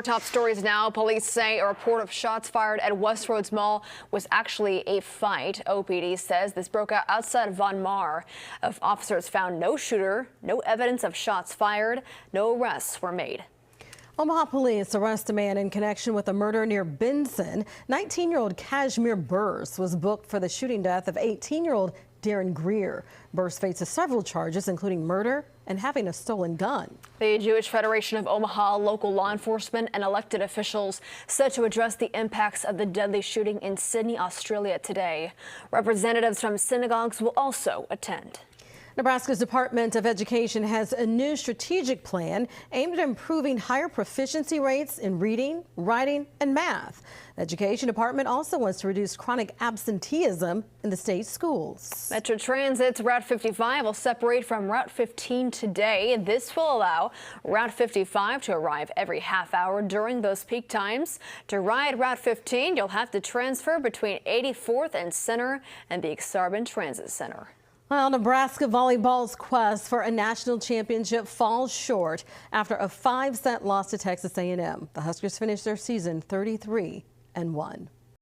Top stories now. Police say a report of shots fired at Westroads Mall was actually a fight. OPD says this broke out outside Von Mar. Officers found no shooter, no evidence of shots fired. No arrests were made. Omaha police arrest a man in connection with a murder near Benson. 19-year-old Kashmir Burse was booked for the shooting death of 18-year-old Darren Greer. Burse faces several charges, including murder and having a stolen gun. The Jewish Federation of Omaha, local law enforcement and elected officials set to address the impacts of the deadly shooting in Sydney, Australia today. Representatives from synagogues will also attend. Nebraska's Department of Education has a new strategic plan aimed at improving higher proficiency rates in reading, writing, and math. The Education Department also wants to reduce chronic absenteeism in the state schools. Metro Transit's Route 55 will separate from Route 15 today. This will allow Route 55 to arrive every half hour during those peak times. To ride Route 15, you'll have to transfer between 84th and Center and the Exarban Transit Center. Well, Nebraska volleyball's quest for a national championship falls short after a 5-set loss to Texas A&M. The Huskers finished their season 33-1.